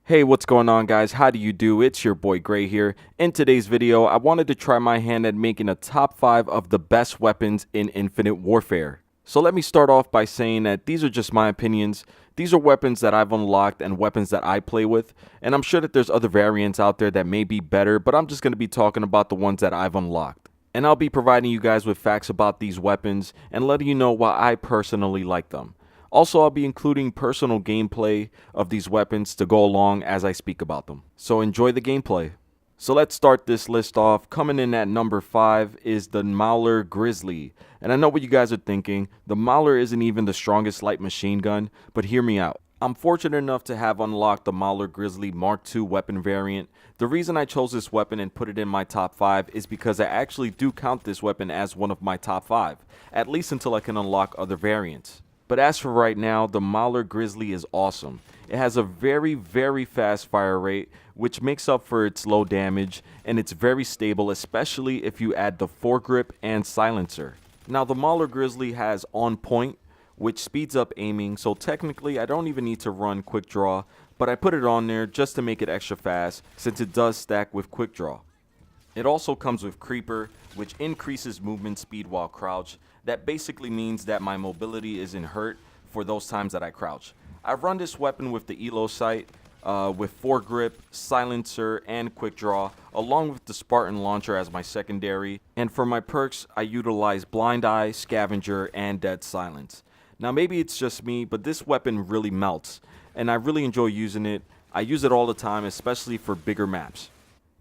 Hey, what's going on, guys? How do you do? It's your boy Gray here. In today's video, I wanted to try my hand at making a top 5 of the best weapons in Infinite Warfare. So let me start off by saying that these are just my opinions. These are weapons that I've unlocked and weapons that I play with, and I'm sure that there's other variants out there that may be better, but I'm just going to be talking about the ones that I've unlocked. And I'll be providing you guys with facts about these weapons and letting you know why I personally like them. Also, I'll be including personal gameplay of these weapons to go along as I speak about them. So enjoy the gameplay. So let's start this list off. Coming in at number 5 is the Mauler Grizzly. And I know what you guys are thinking. The Mauler isn't even the strongest light machine gun, but hear me out. I'm fortunate enough to have unlocked the Mauler Grizzly Mark II weapon variant. The reason I chose this weapon and put it in my top 5 is because I actually do count this weapon as one of my top 5, at least until I can unlock other variants. But as for right now, the Mauler Grizzly is awesome. It has a very fast fire rate, which makes up for its low damage, and it's very stable, especially if you add the foregrip and silencer. Now, the Mauler Grizzly has on point, which speeds up aiming, so technically I don't even need to run quick draw, but I put it on there just to make it extra fast, since it does stack with quick draw. It also comes with creeper, which increases movement speed while crouched. That basically means that my mobility isn't hurt for those times that I crouch. I run this weapon with the elo sight, with foregrip, silencer, and quick draw, along with the Spartan launcher as my secondary. And for my perks, I utilize blind eye, scavenger, and dead silence. Now maybe it's just me, but this weapon really melts, and I really enjoy using it. I use it all the time, especially for bigger maps.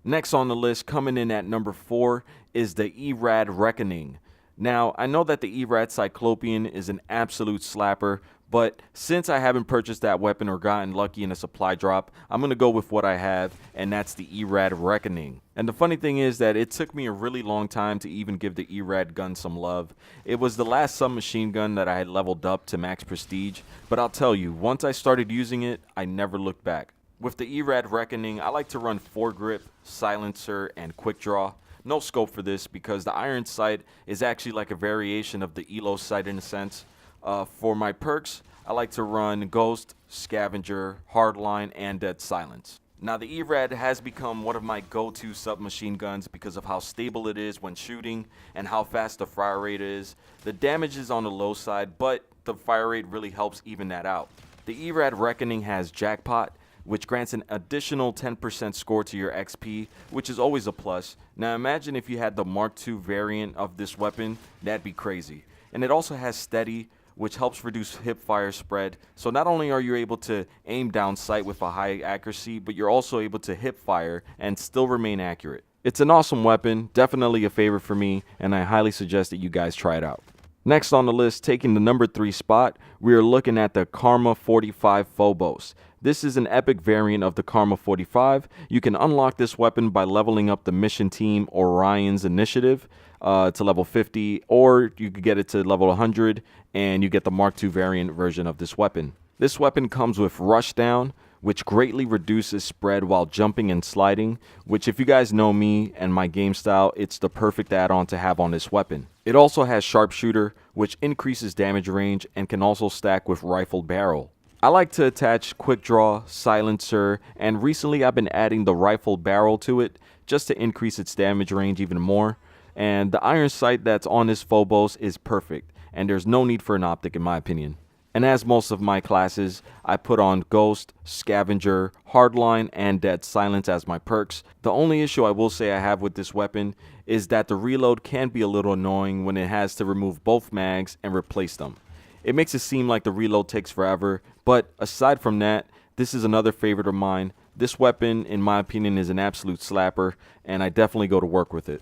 Next on the list, coming in at number 4, is the EarAdd Reckoning. Now, I know that the EarAdd Cyclopean is an absolute slapper, but since I haven't purchased that weapon or gotten lucky in a supply drop, I'm going to go with what I have, and that's the EarAdd Reckoning. And the funny thing is that it took me a really long time to even give the EarAdd gun some love. It was the last submachine gun that I had leveled up to max prestige, but I'll tell you, once I started using it, I never looked back. With the EarAdd Reckoning, I like to run foregrip, silencer, and quick draw. No scope for this because the iron sight is actually like a variation of the elo sight in a sense. For my perks, I like to run ghost, scavenger, hardline, and dead silence. Now the EarAdd has become one of my go-to submachine guns because of how stable it is when shooting and how fast the fire rate is. The damage is on the low side, but the fire rate really helps even that out. The EarAdd Reckoning has Jackpot, which grants an additional 10% score to your XP, which is always a plus. Now imagine if you had the Mark II variant of this weapon, that'd be crazy. And it also has Steady, which helps reduce hip fire spread. So not only are you able to aim down sight with a high accuracy, but you're also able to hip fire and still remain accurate. It's an awesome weapon, definitely a favorite for me, and I highly suggest that you guys try it out. Next on the list, taking the number 3 spot, we are looking at the Karma 45 Phobos. This is an epic variant of the Karma 45. You can unlock this weapon by leveling up the mission team Orion's Initiative to level 50, or you could get it to level 100 and you get the Mark II variant version of this weapon. This weapon comes with Rushdown, which greatly reduces spread while jumping and sliding, which if you guys know me and my game style, it's the perfect add-on to have on this weapon. It also has Sharpshooter, which increases damage range and can also stack with Rifle Barrel. I like to attach Quick Draw, Silencer, and recently I've been adding the Rifle Barrel to it just to increase its damage range even more. And the iron sight that's on this Phobos is perfect, and there's no need for an optic in my opinion. And as most of my classes, I put on Ghost, Scavenger, Hardline, and Dead Silence as my perks. The only issue I will say I have with this weapon is that the reload can be a little annoying when it has to remove both mags and replace them. It makes it seem like the reload takes forever, but aside from that, this is another favorite of mine. This weapon, in my opinion, is an absolute slapper, and I definitely go to work with it.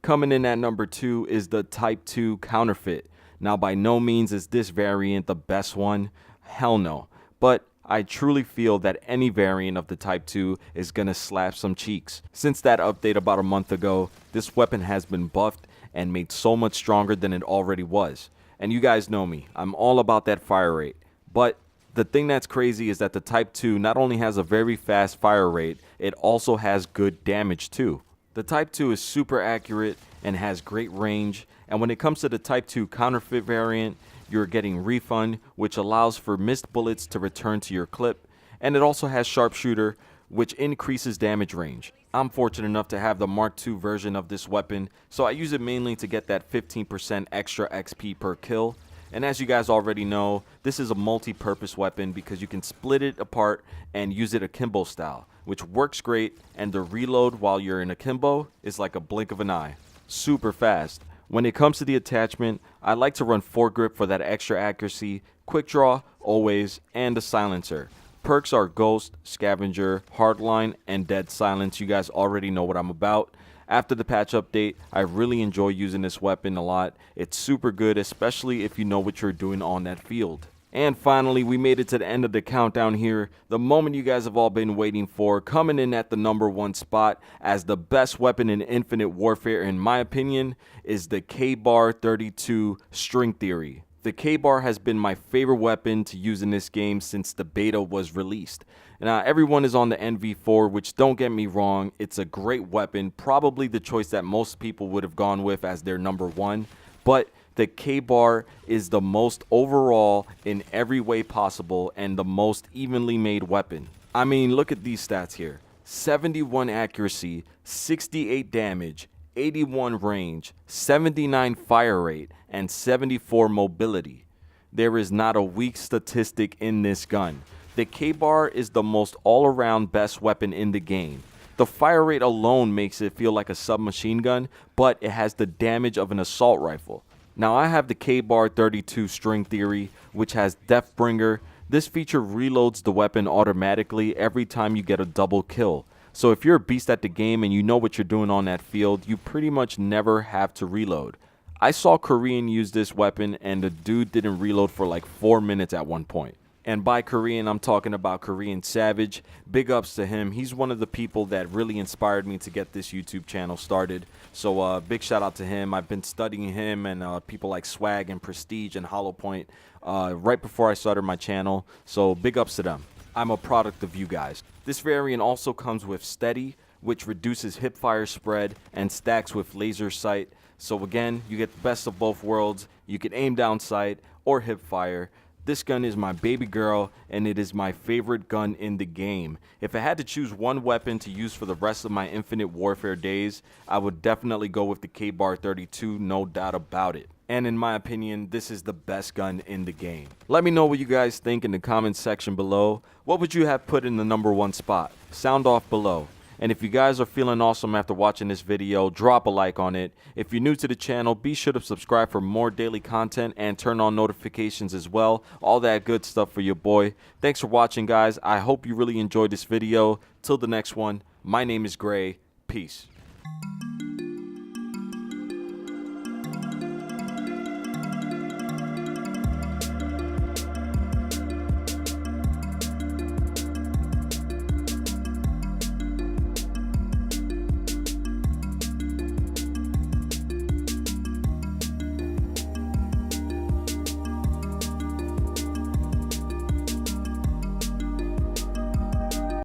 Coming in at number 2 is the Type 2 Counterfeit. Now, by no means is this variant the best one. Hell no. But I truly feel that any variant of the Type 2 is gonna slap some cheeks. Since that update about a month ago, this weapon has been buffed and made so much stronger than it already was. And you guys know me, I'm all about that fire rate. But the thing that's crazy is that the Type 2 not only has a very fast fire rate, it also has good damage too. The Type 2 is super accurate and has great range, and when it comes to the Type 2 Counterfeit variant, you're getting Refund, which allows for missed bullets to return to your clip, and it also has sharpshooter, which increases damage range. I'm fortunate enough to have the Mark II version of this weapon, so I use it mainly to get that 15% extra XP per kill. And as you guys already know, this is a multi-purpose weapon because you can split it apart and use it akimbo style, which works great, and the reload while you're in akimbo is like a blink of an eye. Super fast. When it comes to the attachment, I like to run foregrip for that extra accuracy, quick draw, always, and a silencer. Perks are Ghost, Scavenger, Hardline, and Dead Silence. You guys already know what I'm about. After the patch update, I really enjoy using this weapon a lot. It's super good, especially if you know what you're doing on that field. And finally, we made it to the end of the countdown here. The moment you guys have all been waiting for, coming in at the #1 spot as the best weapon in Infinite Warfare, in my opinion, is the K-Bar 32 String Theory. The K-Bar has been my favorite weapon to use in this game since the beta was released. Now, everyone is on the NV4, which, don't get me wrong, it's a great weapon, probably the choice that most people would have gone with as their #1, but the K-Bar is the most overall in every way possible and the most evenly made weapon. I mean, look at these stats here. 71 accuracy, 68 damage, 81 range, 79 fire rate, and 74 mobility. There is not a weak statistic in this gun. The K-Bar is the most all-around best weapon in the game. The fire rate alone makes it feel like a submachine gun, but it has the damage of an assault rifle. Now I have the K-Bar 32 String Theory, which has Deathbringer. This feature reloads the weapon automatically every time you get a double kill. So if you're a beast at the game and you know what you're doing on that field, you pretty much never have to reload. I saw Korean use this weapon and the dude didn't reload for like 4 minutes at one point. And by Korean, I'm talking about Korean Savage. Big ups to him. He's one of the people that really inspired me to get this YouTube channel started. So big shout out to him. I've been studying him and people like Swag and Prestige and Hollowpoint right before I started my channel. So big ups to them. I'm a product of you guys. This variant also comes with Steady, which reduces hipfire spread and stacks with laser sight. So again, you get the best of both worlds. You can aim down sight or hipfire. This gun is my baby girl, and it is my favorite gun in the game. If I had to choose one weapon to use for the rest of my Infinite Warfare days, I would definitely go with the K-Bar 32, no doubt about it. And in my opinion, this is the best gun in the game. Let me know what you guys think in the comments section below. What would you have put in the #1 spot? Sound off below. And if you guys are feeling awesome after watching this video, drop a like on it. If you're new to the channel, be sure to subscribe for more daily content and turn on notifications as well. All that good stuff for your boy. Thanks for watching, guys. I hope you really enjoyed this video. Till the next one, my name is Gray. Peace.